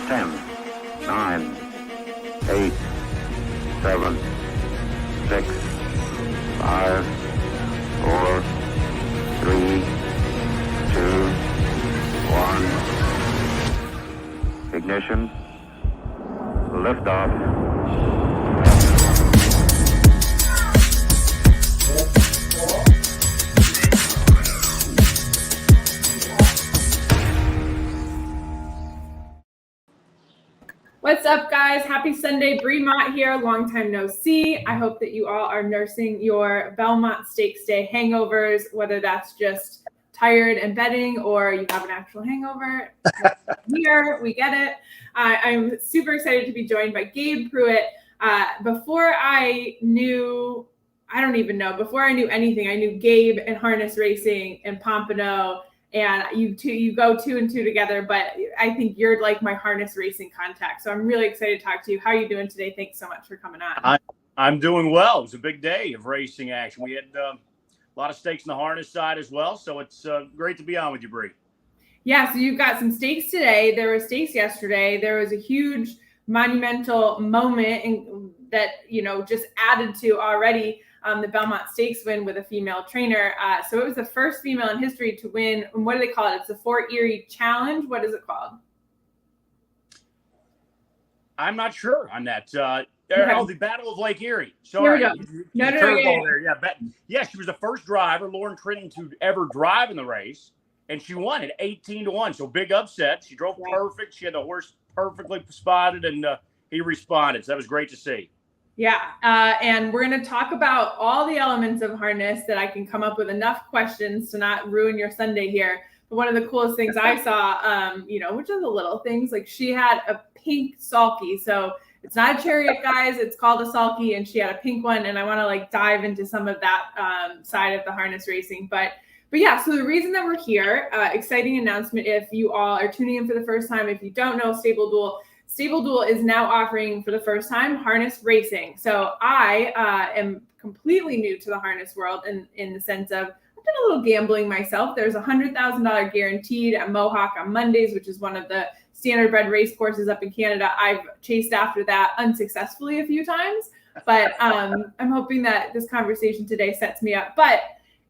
10, 9, 8, 7, 6, 5, 4, 3, 2, 1. Ignition. Liftoff. What's up, guys? Happy Sunday. Bree Mott here. Long time no see. I hope that you all are nursing your Belmont Stakes Day hangovers, whether that's just tired and bedding or you have an actual hangover. Here, we get it. I'm super excited to be joined by Gabe Prewitt. Before I knew anything, I knew Gabe and harness racing and Pompano. And you go 2 and 2 together, but I think you're like my harness racing contact. So I'm really excited to talk to you. How are you doing today? Thanks so much for coming on. I'm doing well. It was a big day of racing action. We had a lot of stakes on the harness side as well. So it's great to be on with you, Bree. Yeah, so you've got some stakes today. There were stakes yesterday. There was a huge monumental moment that, just added to already the Belmont Stakes win with a female trainer. So it was the first female in history to win. What do they call it? It's the Fort Erie Challenge. What is it called? I'm not sure on that. Okay. The Battle of Lake Erie. Sorry. Here we go. Yeah, she was the first driver, Lauren Tritton, to ever drive in the race, and she won it 18-1. So big upset. She drove perfect. She had the horse perfectly spotted, and he responded. So that was great to see. Yeah, and we're going to talk about all the elements of harness that I can come up with enough questions to not ruin your Sunday here. But one of the coolest things I saw, which is the little things, like she had a pink sulky. So it's not a chariot, guys. It's called a sulky, and she had a pink one. And I want to dive into some of that side of the harness racing. But yeah, so the reason that we're here, exciting announcement if you all are tuning in for the first time. If you don't know StableDuel is now offering for the first time harness racing. So I am completely new to the harness world in the sense of I've done a little gambling myself. There's $100,000 guaranteed at Mohawk on Mondays, which is one of the standardbred race courses up in Canada. I've chased after that unsuccessfully a few times, but I'm hoping that this conversation today sets me up. But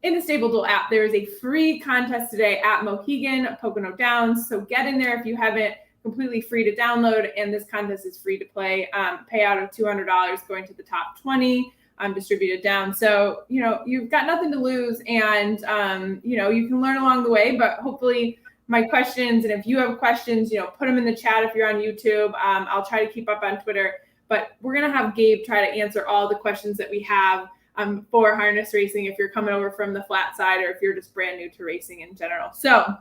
in the StableDuel app, there is a free contest today at Mohegan Pocono Downs. So get in there if you haven't. Completely free to download, and this contest is free to play. Payout of $200 going to the top 20, distributed down. So, you've got nothing to lose, and, you can learn along the way, but hopefully my questions, and if you have questions, put them in the chat if you're on YouTube. I'll try to keep up on Twitter, but we're going to have Gabe try to answer all the questions that we have for harness racing if you're coming over from the flat side or if you're just brand new to racing in general. So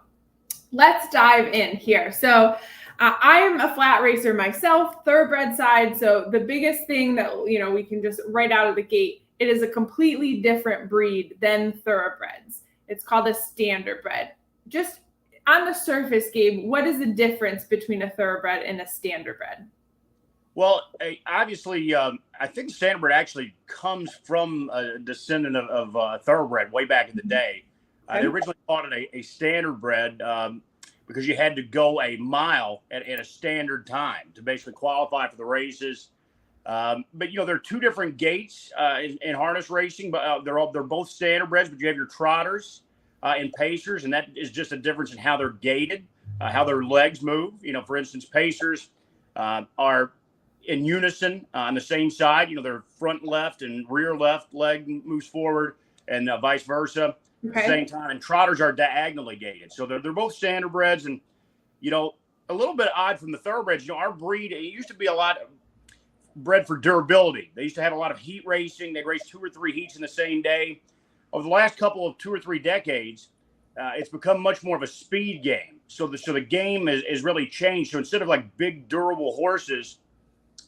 let's dive in here. So I'm a flat racer myself, thoroughbred side. So the biggest thing that, we can just right out of the gate, it is a completely different breed than thoroughbreds. It's called a standardbred. Just on the surface, Gabe, what is the difference between a thoroughbred and a standardbred? Well, obviously, I think standardbred actually comes from a descendant of thoroughbred way back in the day. They originally called it a standardbred because you had to go a mile at a standard time to basically qualify for the races. But there are two different gaits in harness racing, but they're both standardbreds. But you have your trotters and pacers, and that is just a difference in how they're gated, how their legs move. For instance, pacers are in unison on the same side. Their front left and rear left leg moves forward, and vice versa. At the same time, and trotters are diagonally gated. So they're both standardbreds, and a little bit odd from the thoroughbreds. Our breed, it used to be a lot bred for durability. They used to have a lot of heat racing. They'd race 2 or 3 heats in the same day. Over the last couple of 2 or 3 decades, it's become much more of a speed game. So the game is really changed. So instead of big durable horses,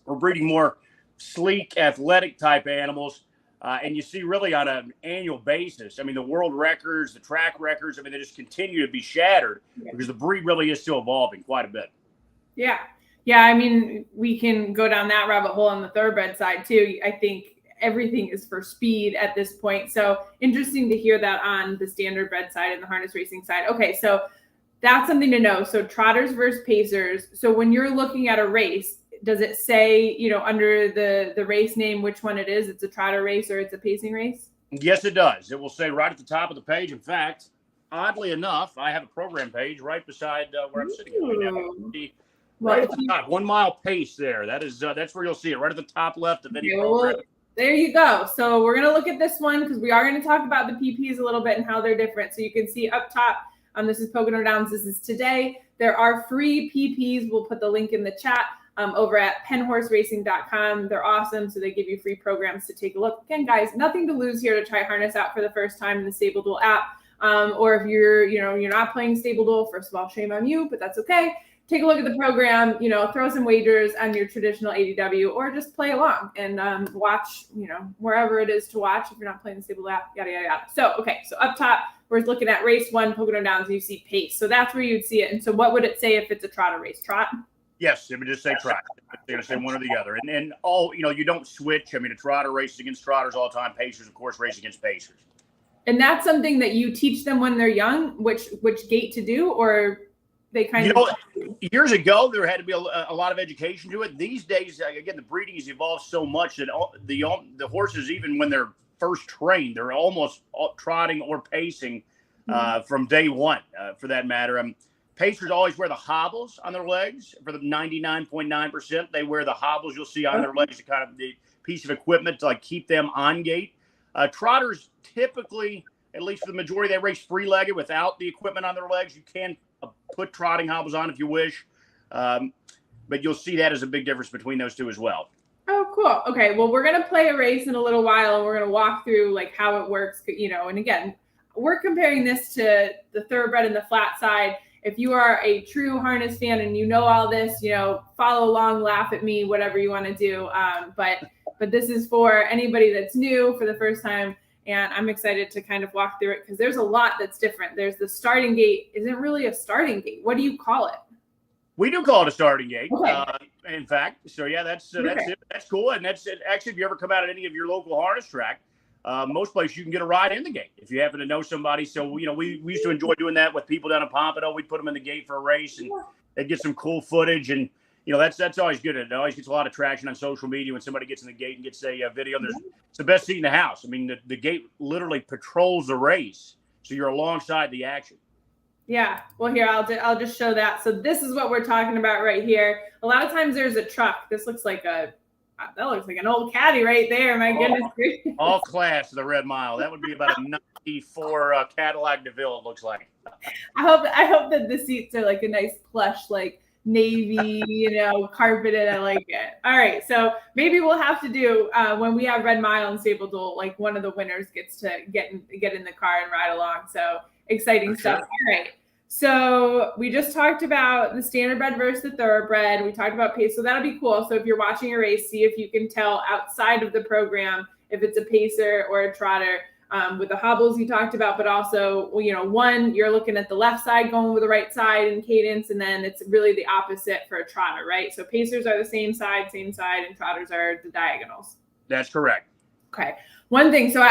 we're breeding more sleek, athletic type animals. And you see really on an annual basis, the world records, the track records, they just continue to be shattered because the breed really is still evolving quite a bit. Yeah. Yeah. We can go down that rabbit hole on the thoroughbred side too. I think everything is for speed at this point. So interesting to hear that on the standardbred side and the harness racing side. Okay. So That's something to know. So trotters versus pacers. So when you're looking at a race, does it say, under the race name, which one it is? It's a trotter race or it's a pacing race? Yes, it does. It will say right at the top of the page. In fact, oddly enough, I have a program page right beside where I'm sitting right now. Right at the top, 1 mile pace there. That's where you'll see it, right at the top left of any program. There you go. So we're going to look at this one because we are going to talk about the PPs a little bit and how they're different. So you can see up top, this is Pocono Downs. This is today. There are free PPs. We'll put the link in the chat over at penhorseracing.com. They're awesome. So they give you free programs to take a look. Again, guys, nothing to lose here to try harness out for the first time in the StableDuel app. Or if you're not playing StableDuel, first of all, shame on you, but that's okay. Take a look at the program, throw some wagers on your traditional ADW or just play along and watch, wherever it is to watch if you're not playing the StableDuel app, yada, yada, yada. So, okay, so up top, we're looking at race 1, Pocono Downs, and you see pace. So that's where you'd see it. And so what would it say if it's a trotter race? Trot? Yes, it would just say trot. They're going to say one or the other. And all, you don't switch. I mean, a trotter races against trotters all the time. Pacers, of course, race against pacers. And that's something that you teach them when they're young, which gate to do, or they kind of... Years ago, there had to be a lot of education to it. These days, again, the breeding has evolved so much that the horses, even when they're first trained, they're almost trotting or pacing from day one, for that matter. Pacers always wear the hobbles on their legs. For the 99.9%, they wear the hobbles you'll see on their legs, kind of the piece of equipment to keep them on gate. Trotters typically, at least for the majority, they race free-legged without the equipment on their legs. You can put trotting hobbles on if you wish, but you'll see that as a big difference between those two as well. Oh, cool. Okay, well, we're going to play a race in a little while, and we're going to walk through how it works, and again, we're comparing this to the thoroughbred and the flat side. If you are a true harness fan and you know all this, follow along, laugh at me, whatever you want to do. But this is for anybody that's new for the first time. And I'm excited to kind of walk through it because there's a lot that's different. There's the starting gate. Isn't really a starting gate. What do you call it? We do call it a starting gate. Okay. In fact, so yeah, that's it. That's cool. And that's it. Actually, if you ever come out at any of your local harness track, most places you can get a ride in the gate if you happen to know somebody. So, we used to enjoy doing that with people down in Pompano. We'd put them in the gate for a race and they'd get some cool footage. And, that's always good. It always gets a lot of traction on social media when somebody gets in the gate and gets a video. It's the best seat in the house. I mean, the gate literally patrols the race. So you're alongside the action. Yeah. Well, here, I'll just show that. So this is what we're talking about right here. A lot of times there's a truck. This looks like that looks like an old caddy right there. My goodness. All class of the Red Mile. That would be about a 94 Cadillac DeVille, it looks like. I hope that the seats are a nice plush, navy, carpeted. I like it. All right. So maybe we'll have to do when we have Red Mile and StableDuel, one of the winners gets to get in the car and ride along. So exciting stuff. All right. So we just talked about the standardbred versus the thoroughbred. We talked about pace. So that'll be cool. So if you're watching a race, see if you can tell outside of the program if it's a pacer or a trotter. With the hobbles you talked about, but also, one, you're looking at the left side going with the right side in cadence, and then it's really the opposite for a trotter, right? So pacers are the same side, and trotters are the diagonals. That's correct. Okay. One thing, so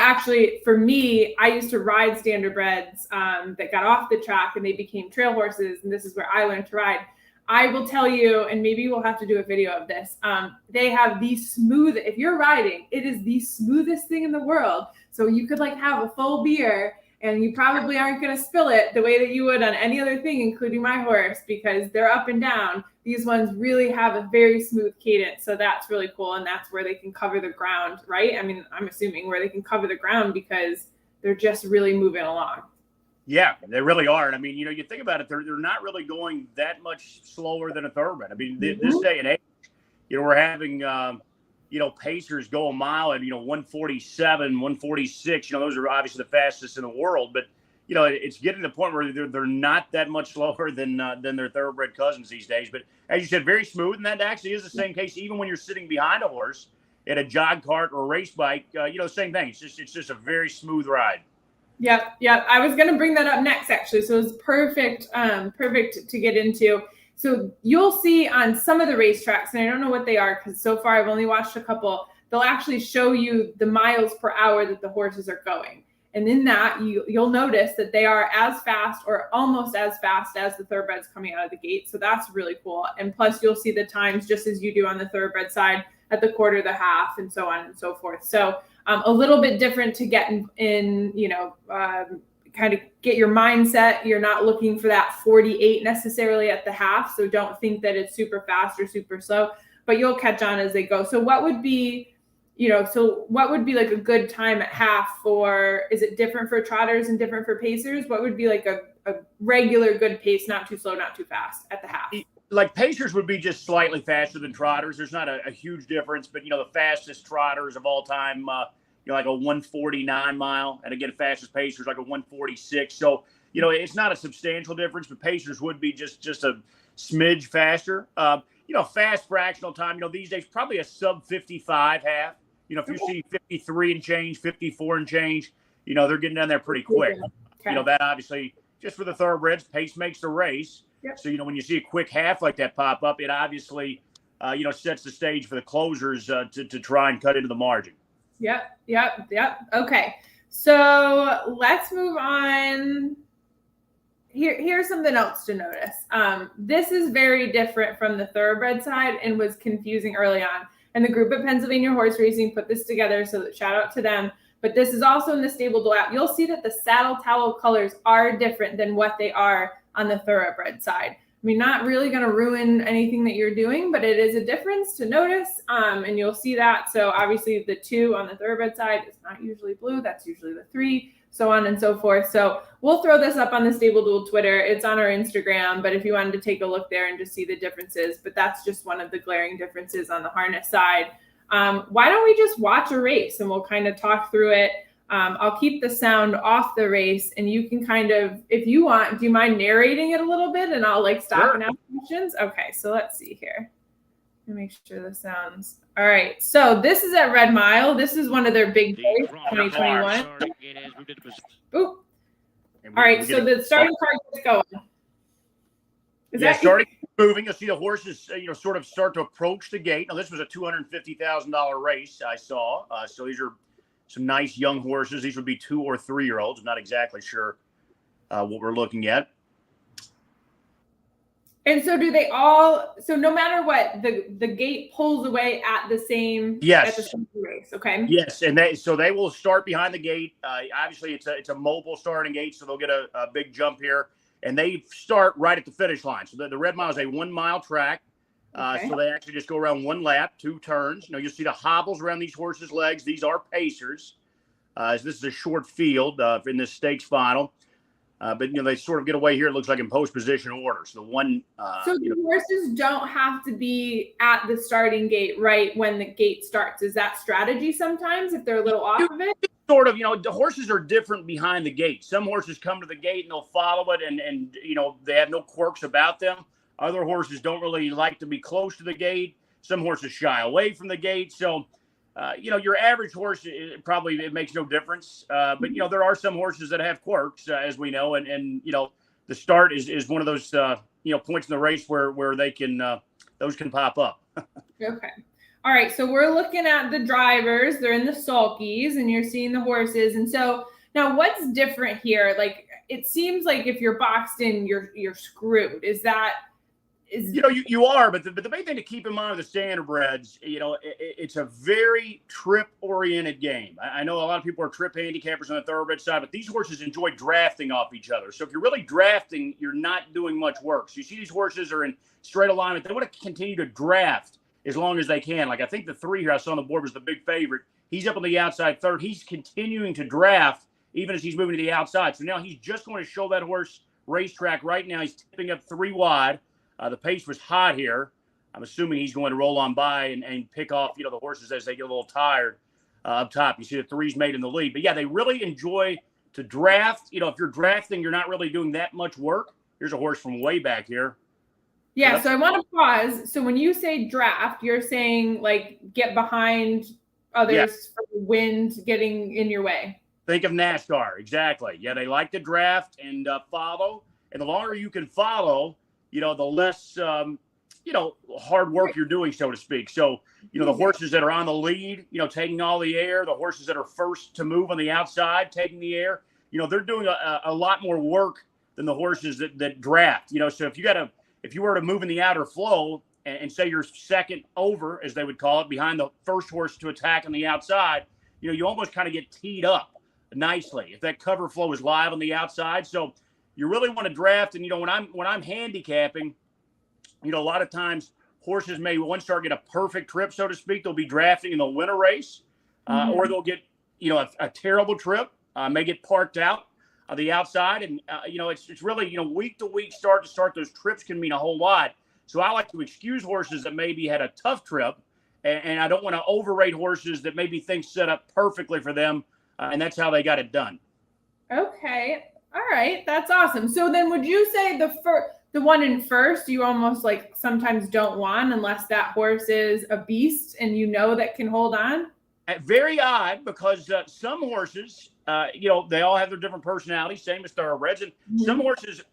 for me, I used to ride standardbreds that got off the track and they became trail horses, and this is where I learned to ride. I will tell you, and maybe we'll have to do a video of this. They have the smooth, if you're riding, it is the smoothest thing in the world. So you could have a full beer and you probably aren't going to spill it the way that you would on any other thing, including my horse, because they're up and down. These ones really have a very smooth cadence. So that's really cool. And that's where they can cover the ground, right? I mean, I'm assuming where they can cover the ground because they're just really moving along. Yeah, they really are. And I mean, you think about it, they're not really going that much slower than a thoroughbred. I mean, this day and age, we're having, pacers go a mile at, 147, 146. Those are obviously the fastest in the world. But, it's getting to the point where they're not that much slower than their thoroughbred cousins these days. But as you said, very smooth. And that actually is the same case even when you're sitting behind a horse at a jog cart or a race bike. Same thing. It's just a very smooth ride. Yep. I was going to bring that up next, actually. So it's perfect to get into. So you'll see on some of the racetracks, and I don't know what they are because so far I've only watched a couple, they'll actually show you the miles per hour that the horses are going. And in that, you'll notice that they are as fast or almost as fast as the thoroughbreds coming out of the gate. So that's really cool. And plus, you'll see the times just as you do on the thoroughbred side at the quarter, the half, and so on and so forth. So a little bit different to get in kind of get your mindset. You're not looking for that 48 necessarily at the half. So don't think that it's super fast or super slow, but you'll catch on as they go. So what would be like a good time at half for, is it different for trotters and different for pacers? What would be like a regular good pace, not too slow, not too fast at the half? Like pacers would be just slightly faster than trotters. There's not a huge difference, but the fastest trotters of all time, like a 149 mile, and again, fastest pacers like a 146. So, it's not a substantial difference, but pacers would be just a smidge faster. Fast fractional time, these days, probably a sub 55 half. If you see 53 and change, 54 and change, they're getting down there pretty quick. Okay. That obviously, just for the thoroughbreds, pace makes the race. Yep. So, when you see a quick half like that pop up, it obviously, sets the stage for the closers to try and cut into the margin. Yep. Okay. So let's move on. Here's something else to notice. This is very different from the thoroughbred side and was confusing early on. And the group at Pennsylvania Horse Racing put this together, so shout out to them. But this is also in the StableDuel app. You'll see that the saddle towel colors are different than what they are on the thoroughbred side. I mean, not really going to ruin anything that you're doing, but it is a difference to notice, and you'll see that. So obviously the 2 on the thoroughbred side is not usually blue. That's usually the 3, so on and so forth. So we'll throw this up on the StableDuel Twitter. It's on our Instagram, but if you wanted to take a look there and just see the differences, but that's just one of the glaring differences on the harness side. Why don't we just watch a race and we'll kind of talk through it. I'll keep the sound off the race, and you can kind of, if you want, do you mind narrating it a little bit and I'll stop and ask questions? Okay, so let's see here. Let me make sure the sound's all right. So this is at Red Mile. This is one of their big days, 2021. Oop. All right, so the starting card is going. Starting moving. You'll see the horses, sort of start to approach the gate. Now, this was a $250,000 race I saw. So these are some nice young horses. These would be 2 or 3 year olds. I'm not exactly sure what we're looking at. And so do they all, so no matter what, the gate pulls away at the same, yes. At the same race, okay? Yes, and they will start behind the gate. Obviously, it's a mobile starting gate, so they'll get a big jump here. And they start right at the finish line. So the Red Mile is a 1 mile track. Okay. So they actually just go around 1 lap, 2 turns. You'll see the hobbles around these horses' legs. These are pacers. So this is a short field in this stakes final. But they sort of get away here. It looks like in post position order. So the horses don't have to be at the starting gate right when the gate starts. Is that strategy sometimes if they're a little off of it? Sort of. The horses are different behind the gate. Some horses come to the gate and they'll follow it, and they have no quirks about them. Other horses don't really like to be close to the gate. Some horses shy away from the gate. So, your average horse, it makes no difference. But, there are some horses that have quirks, as we know. And the start is one of those, points in the race where they can, those can pop up. Okay. All right. So we're looking at the drivers. They're in the sulkies and you're seeing the horses. And so now what's different here? Like, it seems like if you're boxed in, you're screwed. You are, but the main thing to keep in mind with the standardbreds, it's a very trip-oriented game. I know a lot of people are trip handicappers on the thoroughbred side, but these horses enjoy drafting off each other. So if you're really drafting, you're not doing much work. So you see these horses are in straight alignment. They want to continue to draft as long as they can. Like I think the 3 here I saw on the board was the big favorite. He's up on the outside third. He's continuing to draft even as he's moving to the outside. So now he's just going to show that horse racetrack right now. He's tipping up 3 wide. The pace was hot here. I'm assuming he's going to roll on by and pick off, the horses as they get a little tired up top. You see the 3's made in the lead. But, yeah, they really enjoy to draft. If you're drafting, you're not really doing that much work. Here's a horse from way back here. Yeah, so I want to pause. So when you say draft, you're saying, get behind others for the wind getting in your way. Think of NASCAR. Exactly. Yeah, they like to draft and follow. And the longer you can follow, the less, hard work you're doing, so to speak. So, the horses that are on the lead, taking all the air, the horses that are first to move on the outside, taking the air, they're doing a lot more work than the horses that draft, so if you were to move in the outer flow and say you're second over, as they would call it, behind the first horse to attack on the outside, you almost kind of get teed up nicely if that cover flow is live on the outside. So you really want to draft. And, when I'm handicapping, a lot of times horses may once start get a perfect trip, so to speak. They'll be drafting and they'll win a race, or they'll get, a terrible trip, may get parked out on the outside. And, it's really, week to week, start to start, those trips can mean a whole lot. So I like to excuse horses that maybe had a tough trip, and I don't want to overrate horses that maybe things set up perfectly for them. And that's how they got it done. Okay. All right. That's awesome. So then would you say the one in first, you almost like sometimes don't want unless that horse is a beast and that can hold on? Very odd, because some horses, they all have their different personalities, same as thoroughbreds. And some horses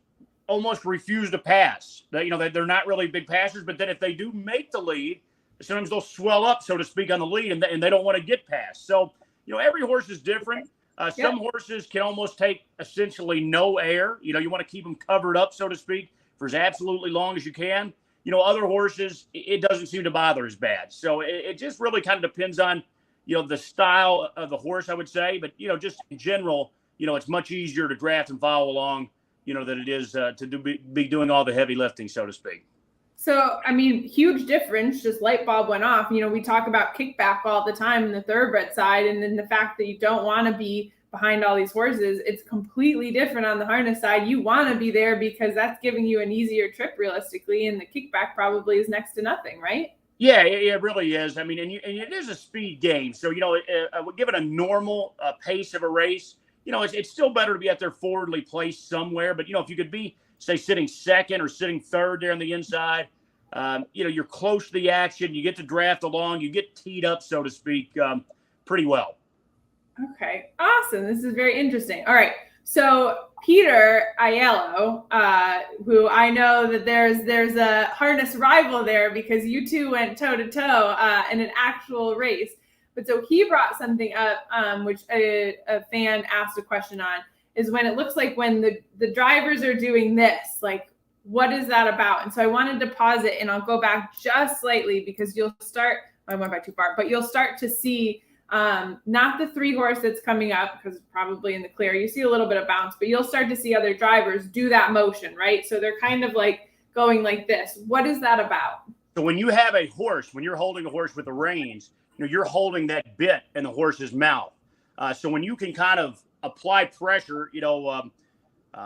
almost refuse to pass. They're not really big passers, but then if they do make the lead, sometimes they'll swell up, so to speak, on the lead, and they don't want to get past. So, every horse is different. Some horses can almost take essentially no air. You want to keep them covered up, so to speak, for as absolutely long as you can. Other horses, it doesn't seem to bother as bad. So it just really kind of depends on, the style of the horse, I would say. But, just in general, it's much easier to draft and follow along, than it is to be doing all the heavy lifting, so to speak. So, huge difference, just light bulb went off. We talk about kickback all the time in the thoroughbred side, and then the fact that you don't want to be behind all these horses, it's completely different on the harness side. You want to be there because that's giving you an easier trip realistically, and the kickback probably is next to nothing, right? Yeah, it really is. And it is a speed game. So, given a normal pace of a race, it's still better to be out there forwardly placed somewhere. But, if you could be, say, sitting second or sitting third there on the inside, you're close to the action. You get to draft along. You get teed up, so to speak, pretty well. Okay, awesome. This is very interesting. All right. So Peter Aiello, who I know that there's a harness rival there because you two went toe to toe in an actual race. But so he brought something up, which a fan asked a question on, is when it looks like when the drivers are doing this, like, what is that about? And so I wanted to pause it, and I'll go back just slightly because I went back too far, but you'll start to see not the 3-horse that's coming up, because it's probably in the clear. You see a little bit of bounce, but you'll start to see other drivers do that motion, right? So they're kind of like going like this. What is that about? So when you have a horse, when you're holding a horse with the reins, you're holding that bit in the horse's mouth. So when you can kind of apply pressure,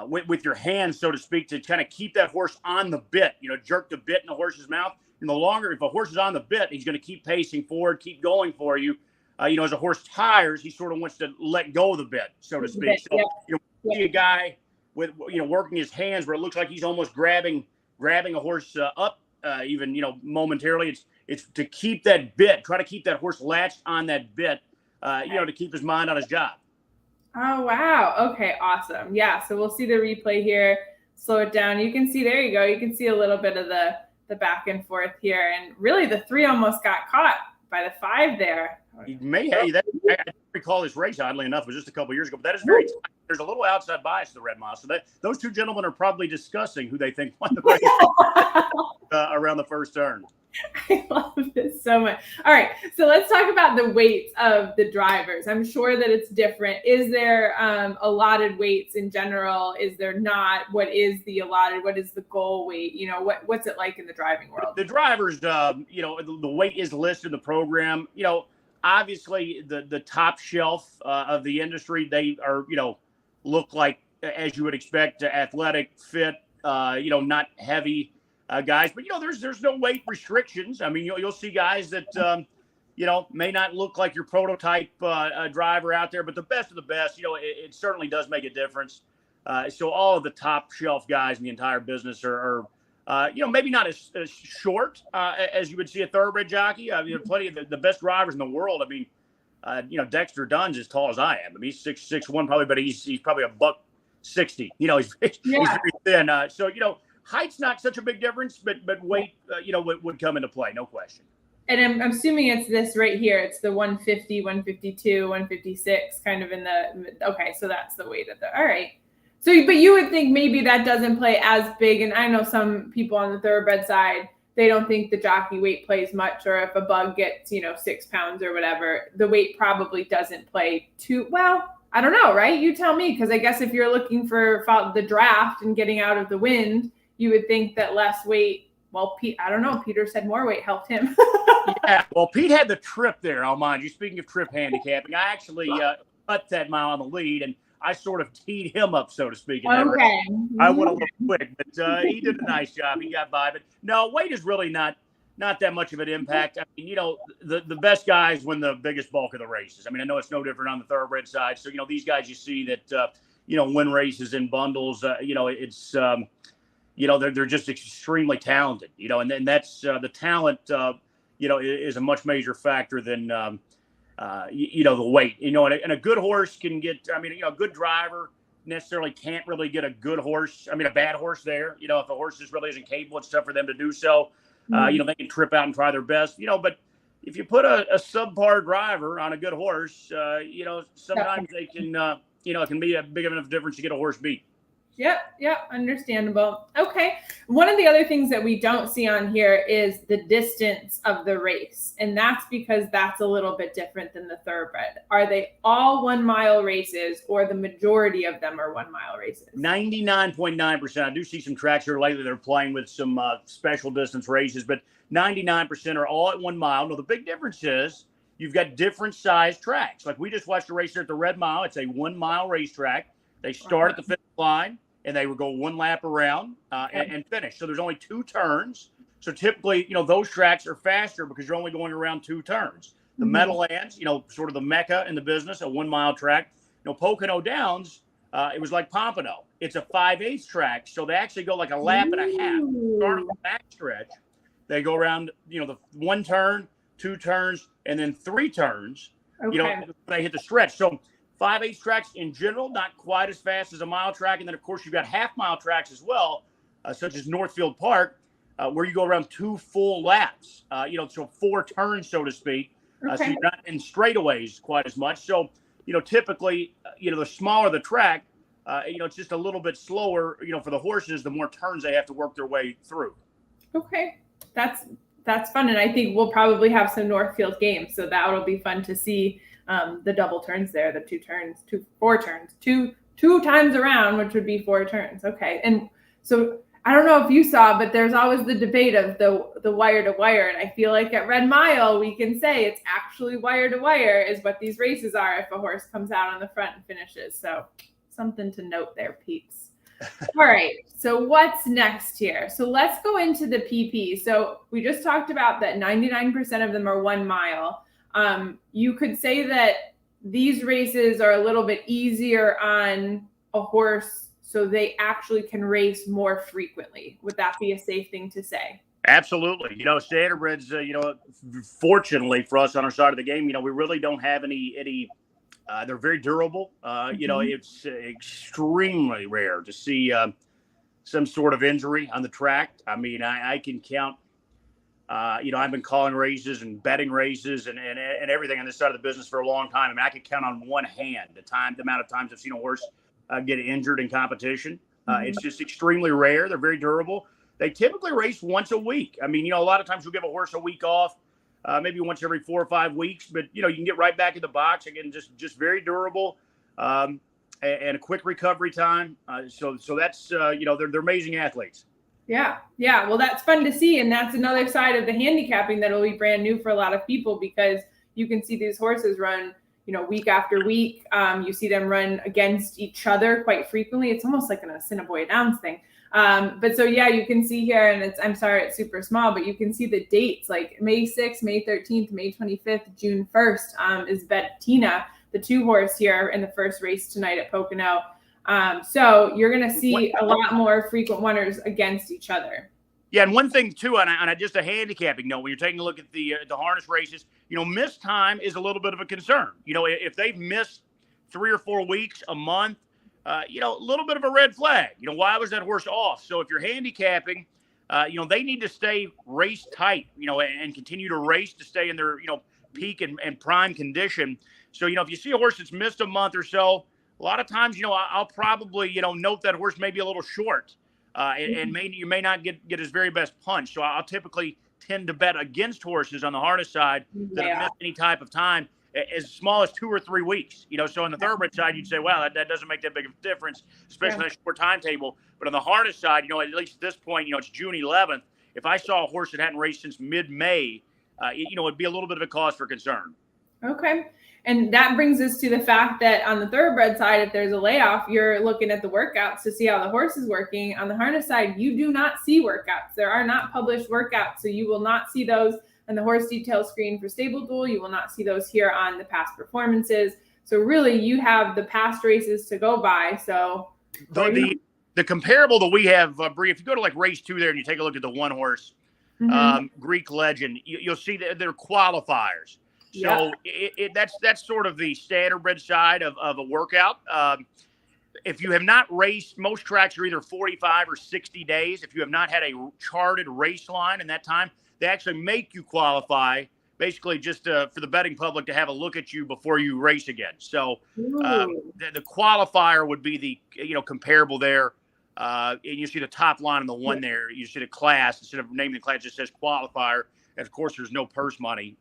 with your hands, so to speak, to kind of keep that horse on the bit, jerk the bit in the horse's mouth. And the longer, if a horse is on the bit, he's going to keep pacing forward, keep going for you. As a horse tires, he sort of wants to let go of the bit, so to speak. So, you see a guy with, working his hands where it looks like he's almost grabbing a horse up, even, momentarily. It's to keep that bit, try to keep that horse latched on that bit, to keep his mind on his job. Oh, wow. Okay, awesome. Yeah, so we'll see the replay here. Slow it down. You can see, there you go. You can see a little bit of the back and forth here. And really, the 3 almost got caught by the 5 there. You may have that. I don't recall this race, oddly enough, it was just a couple years ago, but that is very tight. There's a little outside bias to the Red Mile. So those two gentlemen are probably discussing who they think won the race around the first turn. I love this so much. All right, so let's talk about the weights of the drivers. I'm sure that it's different. Is there allotted weights in general? Is there not? What is the allotted? What is the goal weight? What's it like in the driving world? The drivers, the weight is listed in the program. Obviously the top shelf of the industry, they are, look like, as you would expect, athletic, fit, not heavy guys. But, there's no weight restrictions. You'll see guys that, may not look like your prototype driver out there, but the best of the best, it certainly does make a difference. So all of the top shelf guys in the entire business are maybe not as short as you would see a thoroughbred jockey. Plenty of the best drivers in the world. Dexter Dunn's as tall as I am. He's 6'1" probably, but he's probably $160. He's very thin. So, height's not such a big difference, but weight, would come into play, no question. And I'm assuming it's this right here. It's the 150, 152, 156, kind of in the, okay, so that's the weight of all right. So, but you would think maybe that doesn't play as big. And I know some people on the thoroughbred side, they don't think the jockey weight plays much, or if a bug gets, 6 pounds or whatever, the weight probably doesn't play too well. I don't know, right? You tell me, because I guess if you're looking for the draft and getting out of the wind, you would think that less weight. Well, Pete, I don't know. Peter said more weight helped him. Yeah, well, Pete had the trip there. I'll mind you. Speaking of trip handicapping, I actually cut that mile on the lead, and I sort of teed him up, so to speak. Okay. I went a little quick, but he did a nice job. He got by, but no, weight is really not that much of an impact. I mean, the best guys win the biggest bulk of the races. I mean, I know it's no different on the thoroughbred side. So, these guys you see that, win races in bundles, it's, they're just extremely talented, and then that's the talent, is a much major factor than, the weight, and a good horse can get, a good driver necessarily can't really get a good horse. A bad horse there, if the horse just really isn't capable, it's tough for them to do so. They can trip out and try their best, but if you put a subpar driver on a good horse, sometimes they can, it can be a big enough difference to get a horse beat. Yep, understandable. Okay. One of the other things that we don't see on here is the distance of the race. And that's because that's a little bit different than the thoroughbred. Are they all 1 mile races, or the majority of them are 1 mile races? 99.9%. I do see some tracks here lately that are playing with some special distance races, but 99% are all at 1 mile. Now, the big difference is you've got different size tracks. Like we just watched a race here at the Red Mile. It's a 1 mile racetrack. They start at the finish line, and they would go 1 lap around and finish. So there's only 2 turns. So typically, those tracks are faster because you're only going around 2 turns. The Meadowlands, sort of the mecca in the business, a 1 mile track. Pocono Downs, it was like Pompano. It's a 5/8 track. So they actually go like a lap and a half. Start on the back stretch. They go around, the 1 turn, 2 turns, and then 3 turns. Okay. They hit the stretch. So 5/8 tracks in general, not quite as fast as a mile track. And then, of course, you've got half-mile tracks as well, such as Northfield Park, where you go around 2 full laps, so 4 turns, so to speak. So you're not in straightaways quite as much. So, typically, the smaller the track, it's just a little bit slower, for the horses, the more turns they have to work their way through. Okay. That's fun. And I think we'll probably have some Northfield games. So that'll be fun to see. The double turns there, the 4 turns, two times around, which would be 4 turns. Okay. And so I don't know if you saw, but there's always the debate of the wire to wire. And I feel like at Red Mile, we can say it's actually wire to wire is what these races are if a horse comes out on the front and finishes. So something to note there, peeps. All right. So what's next here? So let's go into the PP. So we just talked about that 99% of them are 1 mile. You could say that these races are a little bit easier on a horse, so they actually can race more frequently. Would that be a safe thing to say? Absolutely. Standardbreds, fortunately for us on our side of the game, we really don't have any they're very durable. It's extremely rare to see some sort of injury on the track. I can count. I've been calling races and betting races and everything on this side of the business for a long time. I could count on one hand the amount of times I've seen a horse get injured in competition. It's just extremely rare. They're very durable. They typically race once a week. A lot of times we'll give a horse a week off, maybe once every 4 or 5 weeks. But, you can get right back in the box. Again, just very durable and a quick recovery time. So that's, they're amazing athletes. Yeah. Well, that's fun to see. And that's another side of the handicapping that'll be brand new for a lot of people, because you can see these horses run, week after week. You see them run against each other quite frequently. It's almost like an Assiniboia Downs thing. But so, yeah, you can see here, and it's super small, but you can see the dates like May 6th, May 13th, May 25th, June 1st is Bettina, the 2-horse here in the first race tonight at Pocono. So you're going to see a lot more frequent runners against each other. Yeah, and one thing too, on just a handicapping note, when you're taking a look at the harness races, missed time is a little bit of a concern. If they've missed 3 or 4 weeks, a month, a little bit of a red flag. Why was that horse off? So if you're handicapping, they need to stay race tight, and continue to race to stay in their, peak and prime condition. So, if you see a horse that's missed a month or so, a lot of times, I'll probably, note that horse may be a little short, and you may not get his very best punch. So I'll typically tend to bet against horses on the harness side that have missed any type of time as small as 2 or 3 weeks. So on the thoroughbred side, you'd say, well, that doesn't make that big of a difference, especially on a short timetable. But on the harness side, at least at this point, it's June 11th. If I saw a horse that hadn't raced since mid-May, it'd be a little bit of a cause for concern. Okay. And that brings us to the fact that on the thoroughbred side, if there's a layoff, you're looking at the workouts to see how the horse is working. On the harness side, you do not see workouts. There are not published workouts, so you will not see those on the horse detail screen for StableDuel. You will not see those here on the past performances. So really, you have the past races to go by. So the comparable that we have, Bree, if you go to like race 2 there and you take a look at the one horse, Greek Legend, you'll see that they're qualifiers. So that's sort of the standardbred side of a workout. If you have not raced, most tracks are either 45 or 60 days. If you have not had a charted race line in that time, they actually make you qualify, basically just for the betting public to have a look at you before you race again. So the qualifier would be the comparable there. And you see the top line on the one there. You see the class. Instead of naming the class, it just says qualifier. And, of course, there's no purse money.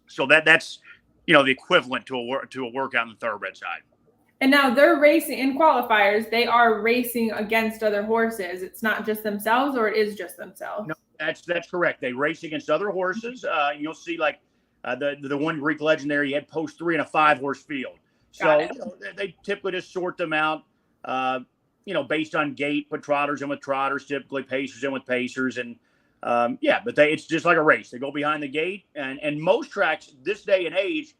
So that's the equivalent to a workout on the thoroughbred side. And now they're racing in qualifiers. They are racing against other horses. It's not just themselves, or it is just themselves. No, that's correct. They race against other horses. You'll see like the one Greek Legend there. He had post 3 in a 5-horse field. So they typically just sort them out. Based on gait, put trotters in with trotters, typically pacers in with pacers, and but it's just like a race. They go behind the gate, and most tracks this day and age,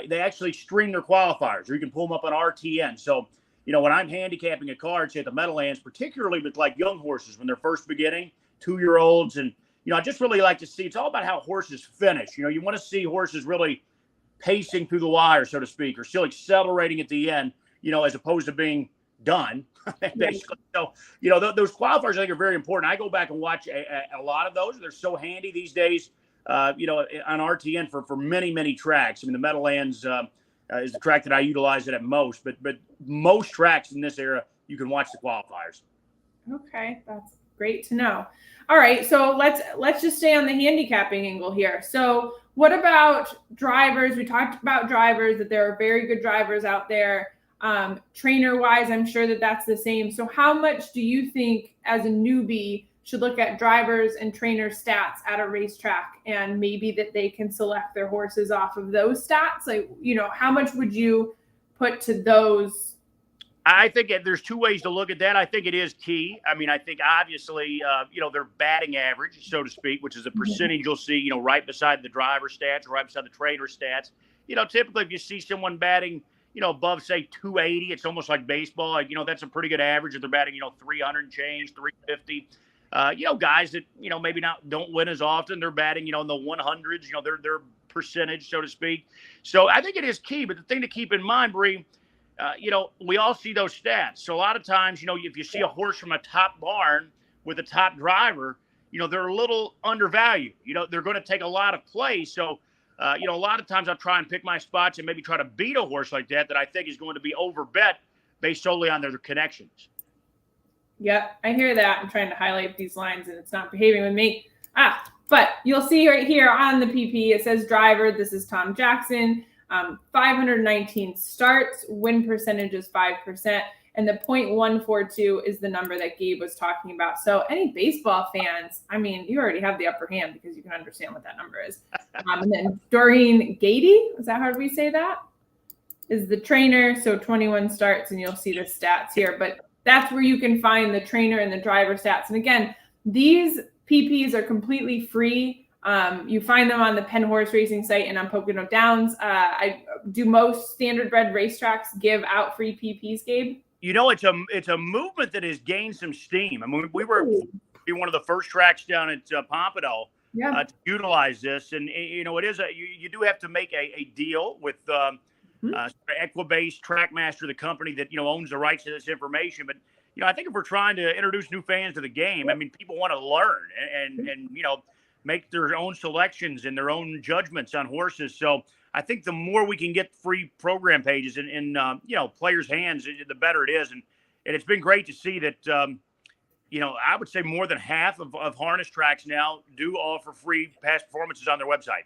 they actually stream their qualifiers, or you can pull them up on RTN. So, when I'm handicapping a card, say at the Meadowlands, particularly with like young horses when they're first beginning, 2-year-olds, and I just really like to see. It's all about how horses finish. You want to see horses really pacing through the wire, so to speak, or still accelerating at the end. As opposed to being done, basically. So, those qualifiers I think are very important. I go back and watch a lot of those. They're so handy these days, on RTN for many, many tracks. I mean, the Meadowlands is the track that I utilize it at most, but most tracks in this era, you can watch the qualifiers. Okay, that's great to know. All right, so let's just stay on the handicapping angle here. So what about drivers? We talked about drivers, that there are very good drivers out there. Trainer wise, I'm sure that's the same. So how much do you think as a newbie should look at drivers and trainer stats at a racetrack, and maybe that they can select their horses off of those stats? Like, how much would you put to those? I think there's 2 ways to look at that. I think it is key. I mean, I think obviously, their batting average, so to speak, which is a percentage you'll see, right beside the driver stats, or right beside the trainer stats. Typically if you see someone batting, above, say, 280, it's almost like baseball. Like, that's a pretty good average. If they're batting, 300 and change, 350. Guys that, maybe don't win as often, they're batting, in the 100s, their percentage, so to speak. So I think it is key. But the thing to keep in mind, Bree, we all see those stats. So a lot of times, if you see a horse from a top barn with a top driver, they're a little undervalued. They're going to take a lot of play. So, a lot of times I'll try and pick my spots and maybe try to beat a horse like that I think is going to be overbet based solely on their connections. Yep, I hear that. I'm trying to highlight these lines and it's not behaving with me. But you'll see right here on the PP, it says driver. This is Tom Jackson. 519 starts, win percentage is 5%, and the 0.142 is the number that Gabe was talking about. So any baseball fans, I mean, you already have the upper hand because you can understand what that number is. And then Doreen Gady, is that how we say that? Is the trainer. So 21 starts, and you'll see the stats here. But that's where you can find the trainer and the driver stats. And again, these PPs are completely free. You find them on the Penn Horse Racing site and on Pocono Downs. I do most standardbred racetracks give out free PPs, Gabe? It's a movement that has gained some steam. I mean, we were one of the first tracks down at Pompano to utilize this, and it is you do have to make a deal with Equibase, Trackmaster, the company that, owns the rights to this information. But, I think if we're trying to introduce new fans to the game, I mean, people want to learn and make their own selections and their own judgments on horses. So I think the more we can get free program pages in players' hands, the better it is. And it's been great to see that, I would say more than half of harness tracks now do offer free past performances on their website.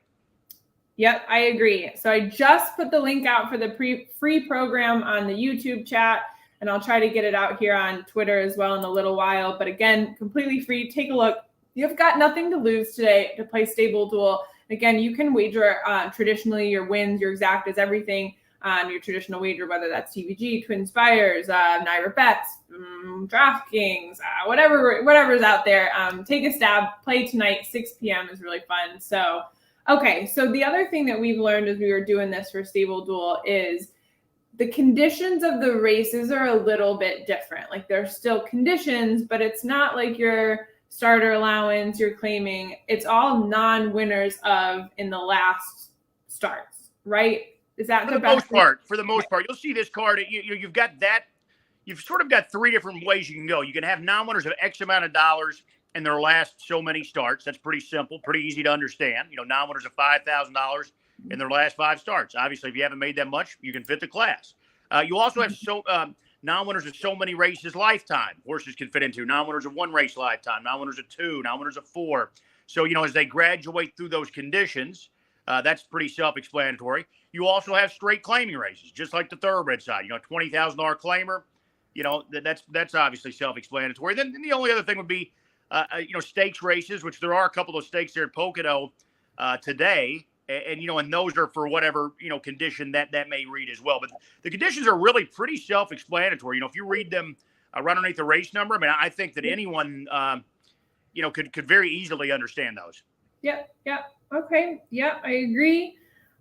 Yep, I agree. So I just put the link out for the free program on the YouTube chat, and I'll try to get it out here on Twitter as well in a little while. But again, completely free. Take a look. You've got nothing to lose today to play StableDuel. Again, you can wager traditionally your wins, your exactas, everything on your traditional wager, whether that's TVG, Twin Spires, Naira Bets, DraftKings, whatever's out there. Take a stab. Play tonight, 6 p.m. is really fun. So, okay. So the other thing that we've learned as we were doing this for StableDuel is the conditions of the races are a little bit different. Like there's still conditions, but it's not like your starter allowance you're claiming. It's all non-winners of in the last starts, right? Is that for the most part? You'll see this card. You've got that. You've sort of got three different ways you can go. You can have non-winners of X amount of dollars in their last so many starts. That's pretty simple, pretty easy to understand. Non-winners of $5,000 in their last 5 starts. Obviously, if you haven't made that much, you can fit the class. You also have non-winners of so many races lifetime. Horses can fit into non-winners of 1 race lifetime, non-winners of 2, non-winners of 4. So, as they graduate through those conditions, that's pretty self-explanatory. You also have straight claiming races, just like the thoroughbred side. $20,000 claimer. That's obviously self-explanatory. Then the only other thing would be, stakes races, which there are a couple of stakes there at Pocono today. And those are for whatever, condition that may read as well. But the conditions are really pretty self-explanatory. If you read them right underneath the race number, I mean, I think that anyone, could very easily understand those. Yep. Okay. Yep, I agree.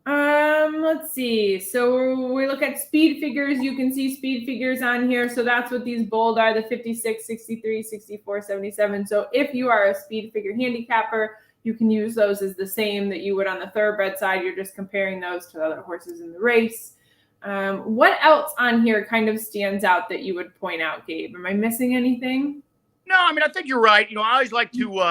Let's see. So we look at speed figures. You can see speed figures on here. So that's what these bold are, the 56, 63, 64, 77. So if you are a speed figure handicapper, you can use those as the same that you would on the thoroughbred side. You're just comparing those to other horses in the race. What else on here kind of stands out that you would point out, Gabe? Am I missing anything? No, I mean, I think you're right. I always like to,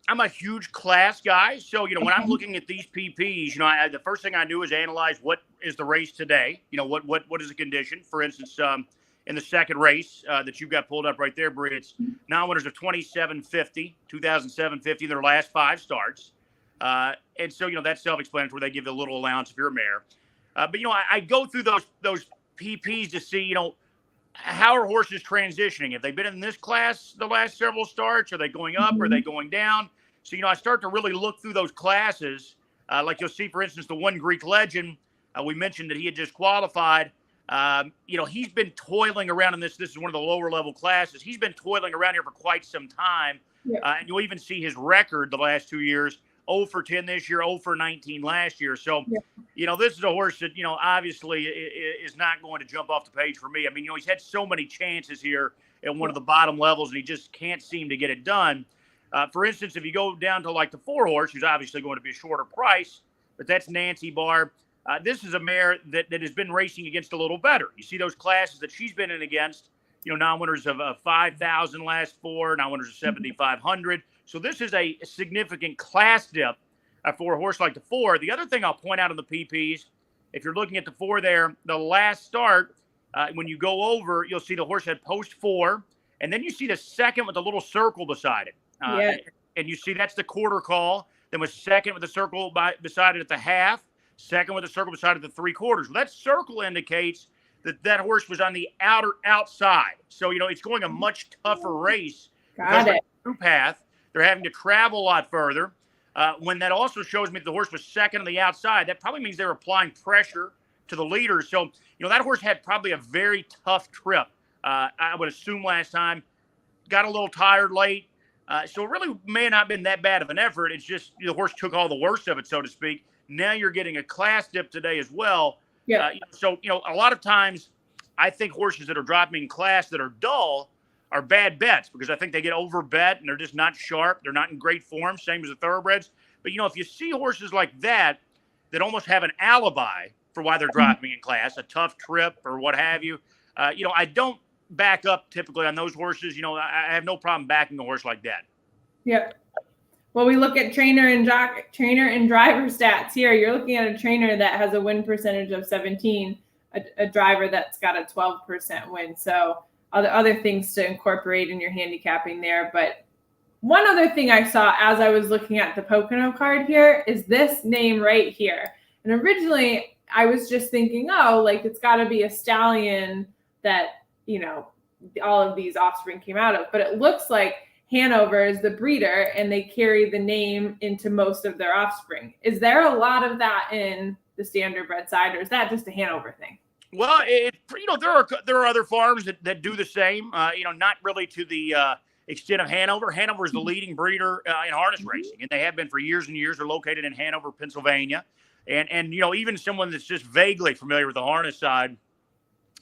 I'm a huge class guy. So, when I'm looking at these PPs, the first thing I do is analyze what is the race today. What is the condition? For instance, in the second race that you've got pulled up right there, Bree, it's non-winners of 2750, 2007-50, their last 5 starts. And so, that's self-explanatory. They give you a little allowance if you're a mare. But, I go through those PPs to see, how are horses transitioning? Have they been in this class the last several starts? Are they going up? Are they going down? So, I start to really look through those classes. Like you'll see, for instance, the one Greek legend, we mentioned that he had just qualified. He's been toiling around in this. This is one of the lower level classes. He's been toiling around here for quite some time. Yeah. And you'll even see his record the last 2 years, 0 for 10 this year, 0 for 19 last year. So, this is a horse that, obviously is not going to jump off the page for me. I mean, he's had so many chances here at one of the bottom levels, and he just can't seem to get it done. For instance, if you go down to like the 4 horse, who's obviously going to be a shorter price, but that's Nancy Barr. This is a mare that has been racing against a little better. You see those classes that she's been in against, non-winners of 5,000 last 4, non-winners of 7,500. So this is a significant class dip for a horse like the 4. The other thing I'll point out on the PPs, if you're looking at the 4 there, the last start, when you go over, you'll see the horse had post 4, and then you see the second with a little circle beside it. And you see that's the quarter call. Then was second with a circle beside it at the half. Second with a circle beside it at the 3/4. Well, that circle indicates that horse was on the outside. So, it's going a much tougher race. Got it. Through path. They're having to travel a lot further. When that also shows me that the horse was second on the outside, that probably means they're applying pressure to the leaders. So, that horse had probably a very tough trip. I would assume last time. Got a little tired late. So it really may not have been that bad of an effort. It's just the horse took all the worst of it, so to speak. Now you're getting a class dip today as well. Yeah. So, a lot of times I think horses that are dropping in class that are dull are bad bets because I think they get overbet and they're just not sharp. They're not in great form, same as the thoroughbreds. But, if you see horses like that almost have an alibi for why they're dropping in class, a tough trip or what have you. I don't back up typically on those horses. I have no problem backing a horse like that. Yep. Well, we look at trainer and driver stats here. You're looking at a trainer that has a win percentage of 17, a driver that's got a 12% win. So other things to incorporate in your handicapping there. But one other thing I saw as I was looking at the Pocono card here is this name right here. And originally I was just thinking, it's got to be a stallion that, all of these offspring came out of. But it looks like Hanover is the breeder and they carry the name into most of their offspring. Is there a lot of that in the standard bred side, or is that just a Hanover thing? Well, there are other farms that do the same, not really to the extent of Hanover. Hanover is the leading breeder in harness racing, and they have been for years and years. They're located in Hanover, Pennsylvania. And even someone that's just vaguely familiar with the harness side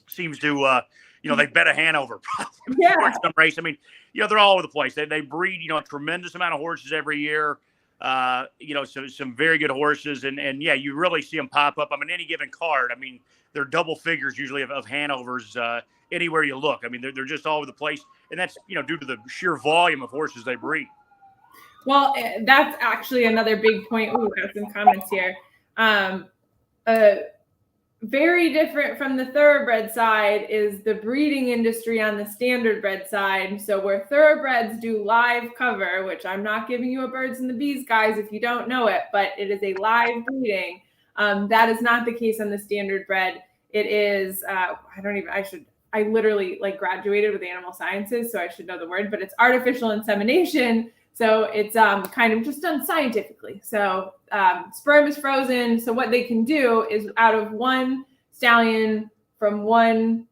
seems to, they bet a Hanover probably before some race. I mean, they're all over the place. They breed, a tremendous amount of horses every year. So some very good horses. And you really see them pop up. I mean, any given card. I mean, they're double figures usually of Hanovers anywhere you look. I mean, they're just all over the place. And that's, due to the sheer volume of horses they breed. Well, that's actually another big point. Ooh, got some comments here. Very different from the thoroughbred side is the breeding industry on the standard bred side. So where thoroughbreds do live cover, which I'm not giving you a birds and the bees, guys, if you don't know it, but it is a live breeding. That is not the case on the standard bred. It is, I literally graduated with animal sciences, so I should know the word, but it's artificial insemination. So it's kind of just done scientifically. So sperm is frozen. So what they can do is out of one stallion from one,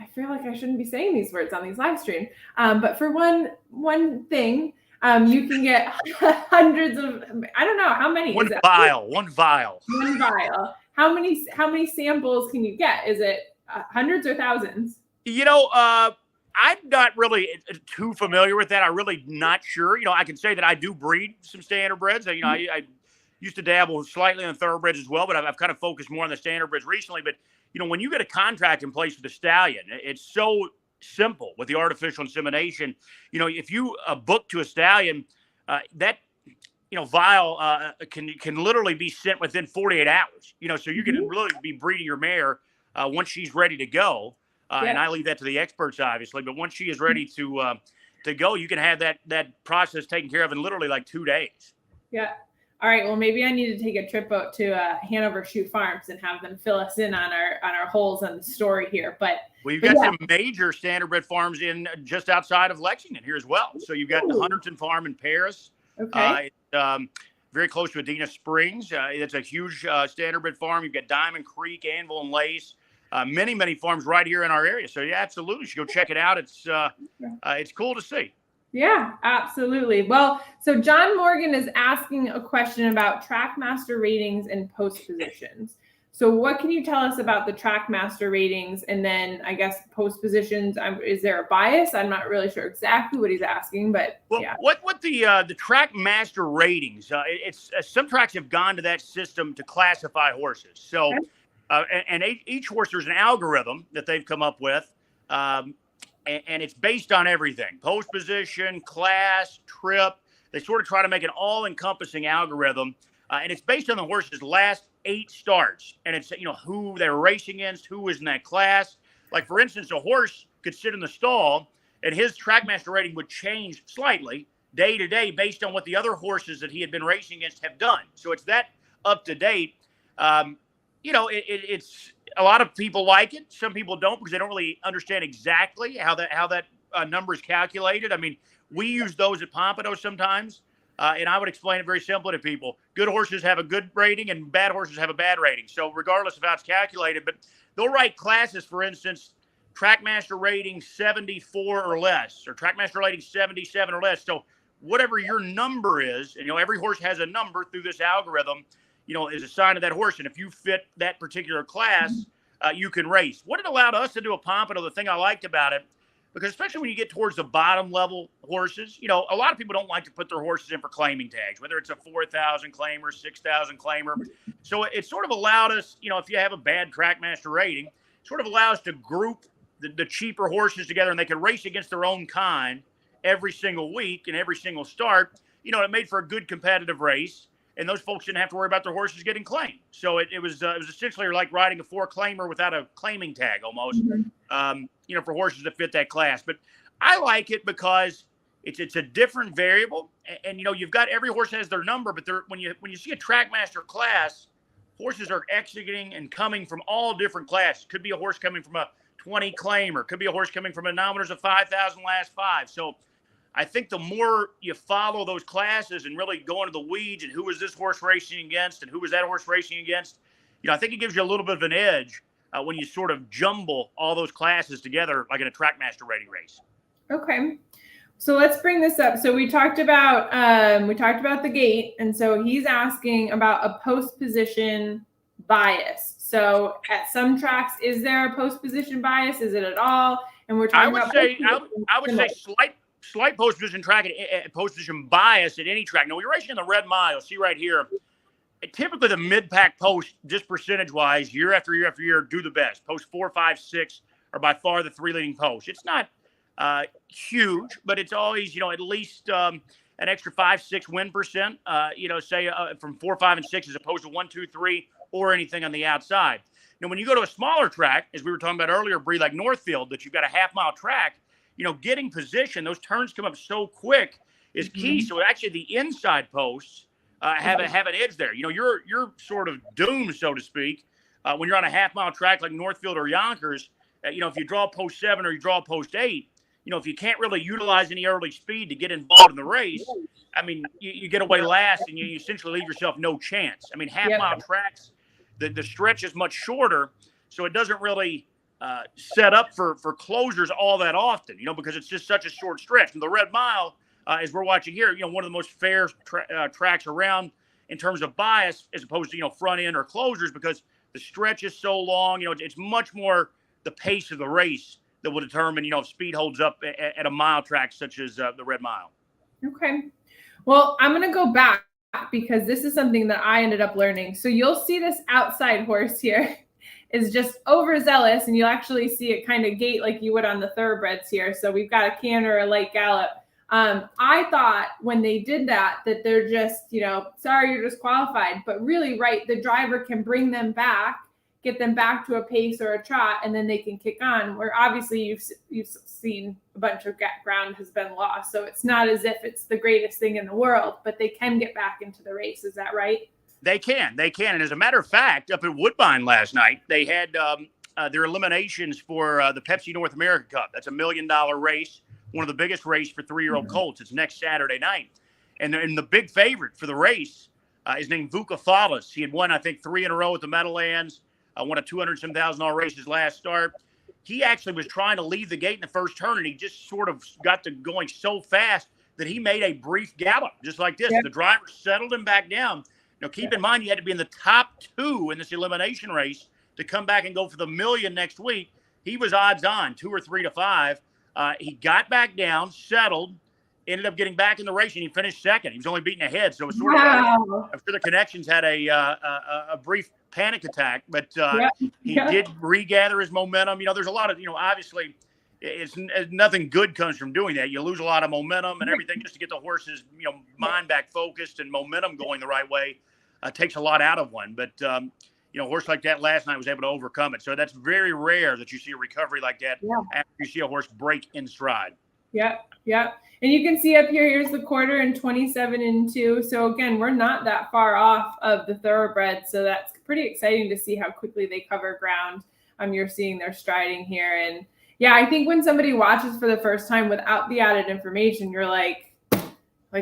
I feel like I shouldn't be saying these words on these live streams, but for one thing, you can get hundreds of, I don't know, how many? One vial. One vial. How many samples can you get? Is it hundreds or thousands? I'm not really too familiar with that. I'm really not sure. I can say that I do breed some standardbreds. I used to dabble slightly on thoroughbreds as well, but I've kind of focused more on the standardbreds recently. But, when you get a contract in place with the stallion, it's so simple with the artificial insemination. If you book to a stallion, that, vial can literally be sent within 48 hours. So you can really be breeding your mare once she's ready to go. And I leave that to the experts, obviously. But once she is ready to go, you can have that process taken care of in literally 2 days. Yeah. All right. Well, maybe I need to take a trip out to Hanover Shoe Farms and have them fill us in on our holes on the story here. But you've got some major standardbred farms in just outside of Lexington here as well. So you've got the Hunterton Farm in Paris. Okay. It's, very close to Adena Springs. It's a huge standardbred farm. You've got Diamond Creek, Anvil and Lace. Many farms right here in our area. So yeah, absolutely. You should go check it out. It's cool to see. Yeah, absolutely. Well, so John Morgan is asking a question about TrackMaster ratings and post positions. So what can you tell us about the TrackMaster ratings? And then I guess post positions, is there a bias? I'm not really sure exactly what he's asking, but yeah. What the TrackMaster ratings, it's some tracks have gone to that system to classify horses. So and each horse, there's an algorithm that they've come up with, and it's based on everything: post position, class, trip. They sort of try to make an all-encompassing algorithm, and it's based on the horse's last 8 starts, and it's who they're racing against, who is in that class. Like for instance, a horse could sit in the stall, and his TrackMaster rating would change slightly day to day based on what the other horses that he had been racing against have done. So it's that up to date. It's a lot of people like it. Some people don't because they don't really understand exactly how that number is calculated. I mean, we use those at Pompano sometimes, and I would explain it very simply to people. Good horses have a good rating and bad horses have a bad rating. So regardless of how it's calculated, but they'll write classes, for instance, TrackMaster rating 74 or less, or TrackMaster rating 77 or less. So whatever your number is, and every horse has a number through this algorithm, is assigned to that horse. And if you fit that particular class, you can race. What it allowed us to do at Pompano, the thing I liked about it, because especially when you get towards the bottom level horses, you know, a lot of people don't like to put their horses in for claiming tags, whether it's a 4,000 claimer, 6,000 claimer. So it sort of allowed us, you know, if you have a bad TrackMaster rating, sort of allows us to group the cheaper horses together, and they could race against their own kind every single week and every single start. You know, it made for a good competitive race, and those folks didn't have to worry about their horses getting claimed. So it was essentially like riding a 4-claimer without a claiming tag almost, you know, for horses that fit that class. But I like it because it's a different variable, and you know, you've got every horse has their number, but when you see a TrackMaster class, horses are exiting and coming from all different classes. Could be a horse coming from a 20 claimer, could be a horse coming from a nominators of 5,000 last 5. So I think the more you follow those classes and really go into the weeds and who was this horse racing against and who was that horse racing against, you know, I think it gives you a little bit of an edge when you sort of jumble all those classes together, like in a TrackMaster ready race. Okay. So let's bring this up. So we talked about the gate, and so he's asking about a post position bias. So at some tracks, is there a post position bias? Is it at all? And we're talking about I would say slight post position track post position bias at any track. Now, you're racing in the red mile. See right here. Typically, the mid-pack post, just percentage-wise, year after year after year, do the best. Post 4, 5, 6 are by far the 3 leading posts. It's not huge, but it's always, you know, at least an extra 5, 6 win percent, you know, say from 4, 5, and 6 as opposed to 1, 2, 3 or anything on the outside. Now, when you go to a smaller track, as we were talking about earlier, Bree, like Northfield, that you've got a half-mile track, you know, getting position, those turns come up so quick is key. So actually the inside posts have an edge there. You know, you're sort of doomed, so to speak, when you're on a half-mile track like Northfield or Yonkers. You know, if you draw post 7 or you draw post 8, you know, if you can't really utilize any early speed to get involved in the race, I mean, you get away last and you essentially leave yourself no chance. I mean, half-mile tracks, the stretch is much shorter, so it doesn't really set up for closers all that often, you know, because it's just such a short stretch. And the red mile, as we're watching here, you know, one of the most fair tracks around in terms of bias, as opposed to, you know, front end or closers, because the stretch is so long. You know, it's much more the pace of the race that will determine, you know, if speed holds up at a mile track such as the red mile. Okay. Well, I'm going to go back because this is something that I ended up learning. So you'll see this outside horse here is just overzealous, and you'll actually see it kind of gate like you would on the thoroughbreds here. So we've got a canter, a light gallop. I thought when they did that they're just, you know, sorry, you're disqualified, but really, right, the driver can bring them back, get them back to a pace or a trot, and then they can kick on, where obviously you've seen a bunch of ground has been lost. So it's not as if it's the greatest thing in the world, but they can get back into the race. Is that right? They can. And as a matter of fact, up at Woodbine last night, they had their eliminations for the Pepsi North America Cup. That's $1 million race, one of the biggest races for 3-year-old colts. It's next Saturday night. And the big favorite for the race is named Vuka Fallas. He had won, I think, 3 in a row at the Meadowlands. Won a $200,000 race his last start. He actually was trying to leave the gate in the first turn, and he just sort of got to going so fast that he made a brief gallop, just like this. Yep. The driver settled him back down. Now, keep in mind, you had to be in the top 2 in this elimination race to come back and go for the $1 million next week. He was odds on, 2 or 3 to 5. He got back down, settled, ended up getting back in the race, and he finished second. He was only beaten ahead, so it was sort of. I'm sure the Connections had a brief panic attack, but he did regather his momentum. You know, there's a lot of, you know, obviously, it's nothing good comes from doing that. You lose a lot of momentum and everything just to get the horse's, you know, mind back focused and momentum going the right way. Takes a lot out of one, but you know, a horse like that last night was able to overcome it. So that's very rare that you see a recovery like that after you see a horse break in stride. Yeah. And you can see up here, here's the quarter in 27-2. So again, we're not that far off of the thoroughbred. So that's pretty exciting to see how quickly they cover ground. You're seeing their striding here. And yeah, I think when somebody watches for the first time without the added information, you're like,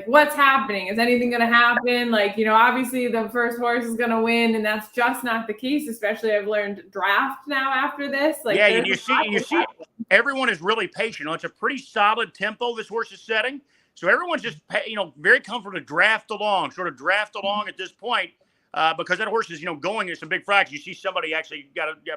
what's happening? Is anything going to happen? Like, you know, obviously the first horse is going to win, and that's just not the case. Especially I've learned draft now after this. Like, yeah, and you see, everyone is really patient. You know, it's a pretty solid tempo this horse is setting. So everyone's just, you know, very comfortable to draft along at this point. because that horse is, going in some big fractions. You see somebody actually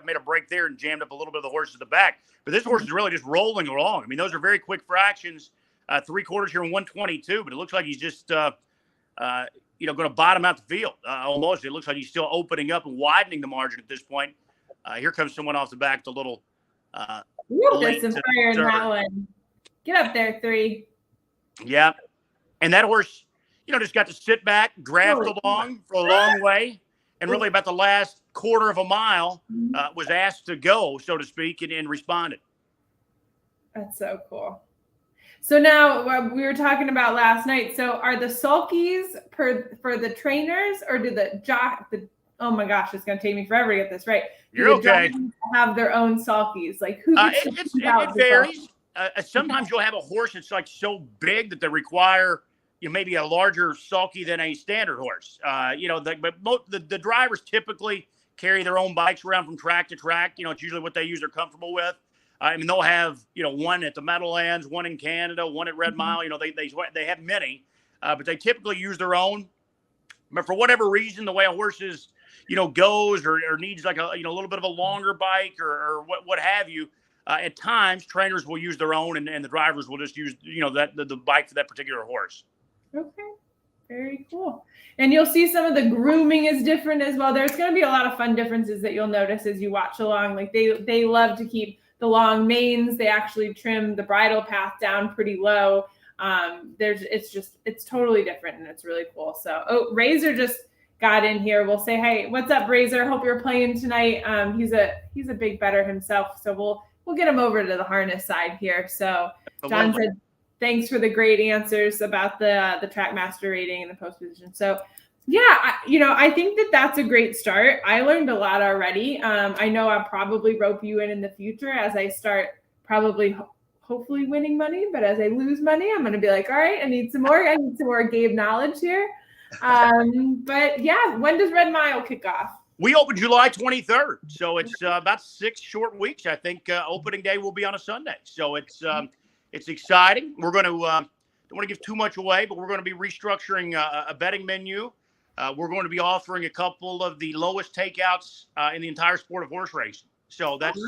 made a break there and jammed up a little bit of the horse at the back. But this horse is really just rolling along. I mean, those are very quick fractions, 3/4 here in 122. But it looks like he's just, going to bottom out the field almost. It looks like he's still opening up and widening the margin at this point. Here comes someone off the back, the little. There's some fire in that one. Get up there, 3. Yeah. And that horse, just got to sit back, graft along for a long way, and really about the last quarter of a mile was asked to go, so to speak, and responded. That's so cool. So now we were talking about last night. So are the sulkies for the trainers, or do oh my gosh, it's going to take me forever to get this right. You're okay. Have their own sulkies? Like who gets it varies. Sometimes you'll have a horse that's like so big that they require maybe a larger sulky than a standard horse. But the drivers typically carry their own bikes around from track to track. It's usually what they use, they're comfortable with. They'll have one at the Meadowlands, one in Canada, one at Red Mile. They have many, but they typically use their own. But for whatever reason, the way a horse is, goes or needs like a little bit of a longer bike or what have you. At times, trainers will use their own, and the drivers will just use the bike for that particular horse. Okay, very cool. And you'll see some of the grooming is different as well. There's going to be a lot of fun differences that you'll notice as you watch along. Like they love to keep the long manes. They actually trim the bridle path down pretty low. It's totally different, and it's really cool. So, Razor just got in here. We'll say, hey, what's up, Razor? Hope you're playing tonight. He's a big bettor himself, so we'll get him over to the harness side here. So John said, thanks for the great answers about the TrackMaster rating and the post position. So yeah, I think that's a great start. I learned a lot already. I know I'll probably rope you in the future as I start probably hopefully winning money, but as I lose money, I'm going to be like, all right, I need some more Gabe knowledge here. But yeah, when does Red Mile kick off? We open July 23rd. So it's about 6 short weeks. I think opening day will be on a Sunday. So it's exciting. We're going to, don't want to give too much away, but we're going to be restructuring a betting menu. We're going to be offering a couple of the lowest takeouts in the entire sport of horse racing. So that's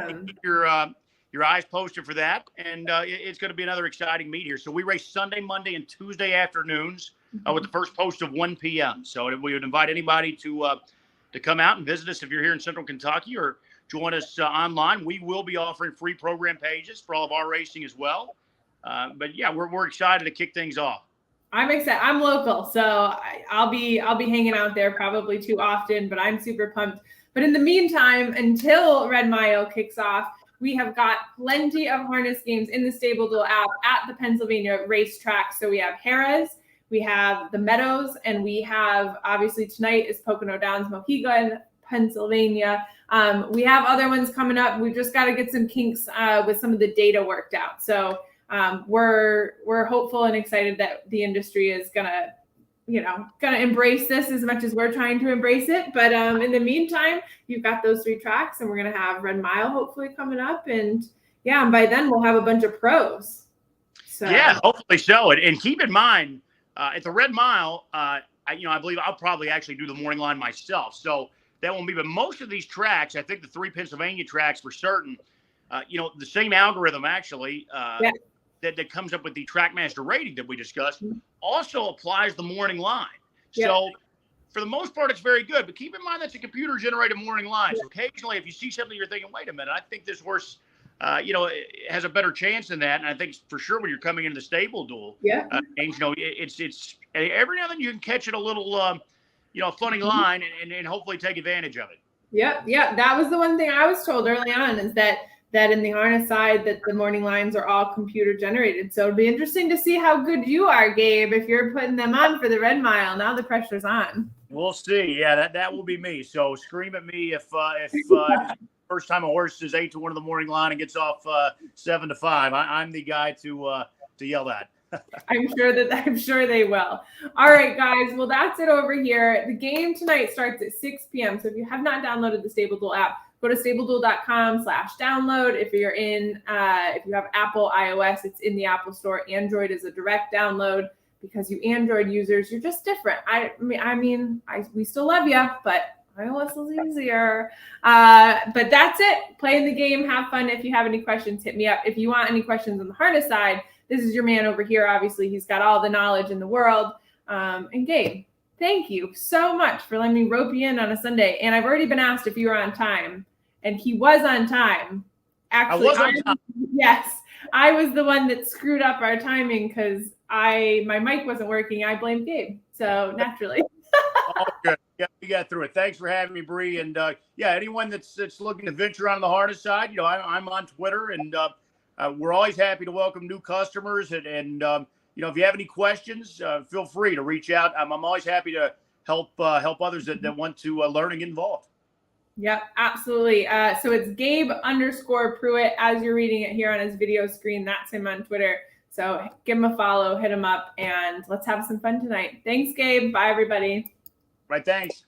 keep your eyes posted for that. And it's going to be another exciting meet here. So we race Sunday, Monday, and Tuesday afternoons with the first post of 1 p.m. So we would invite anybody to come out and visit us if you're here in Central Kentucky, or join us online. We will be offering free program pages for all of our racing as well. But yeah, we're excited to kick things off. I'm excited. I'm local, so I'll be hanging out there probably too often, but I'm super pumped. But in the meantime, until Red Mile kicks off, we have got plenty of harness games in the StableDuel app at the Pennsylvania racetrack. So we have Harrah's, we have the Meadows, and we have, obviously tonight is Pocono Downs, Mohegan, Pennsylvania. We have other ones coming up. We've just got to get some kinks with some of the data worked out. So we're hopeful and excited that the industry is gonna embrace this as much as we're trying to embrace it. But in the meantime, you've got those 3 tracks, and we're gonna have Red Mile hopefully coming up, and by then we'll have a bunch of pros. So yeah, hopefully so. And keep in mind, at the Red Mile, I believe I'll probably actually do the morning line myself. So that won't be, but most of these tracks, I think the 3 Pennsylvania tracks for certain, the same algorithm actually. That comes up with the TrackMaster rating that we discussed also applies the morning line. Yeah. So for the most part, it's very good. But keep in mind that's a computer-generated morning line. So occasionally, if you see something, you're thinking, wait a minute, I think this horse, has a better chance than that. And I think for sure when you're coming into the StableDuel, it's every now and then you can catch it a little, funny line and hopefully take advantage of it. Yeah. That was the one thing I was told early on, is that in the harness side, that the morning lines are all computer generated. So it'll be interesting to see how good you are, Gabe, if you're putting them on for the Red Mile. Now the pressure's on. We'll see. Yeah, that will be me. So scream at me if first time a horse is 8 to 1 in the morning line and gets off 7 to 5. I'm the guy to yell at. I'm sure they will. All right, guys. Well, that's it over here. The game tonight starts at 6 p.m. So if you have not downloaded the StableDuel app, go to StableDuel.com/download. If you have Apple iOS, it's in the Apple Store. Android is a direct download. because you Android users, you're just different. We still love you, but iOS is easier. But that's it. Play the game, have fun. If you have any questions, hit me up. If you want any questions on the harness side, this is your man over here. Obviously, he's got all the knowledge in the world. And Gabe, thank you so much for letting me rope you in on a Sunday. And I've already been asked if you were on time, and he was on time. Actually, I was on time. Yes, I was the one that screwed up our timing because my mic wasn't working. I blamed Gabe. So naturally. Oh, good. Yeah, we got through it. Thanks for having me, Bree. And anyone that's looking to venture on the harness side, I'm on Twitter, and we're always happy to welcome new customers. And if you have any questions, feel free to reach out. I'm always happy to help others that want to learn and get involved. Yep, absolutely. So it's Gabe_Prewitt as you're reading it here on his video screen. That's him on Twitter. So give him a follow, hit him up, and let's have some fun tonight. Thanks, Gabe. Bye, everybody. Right. Thanks.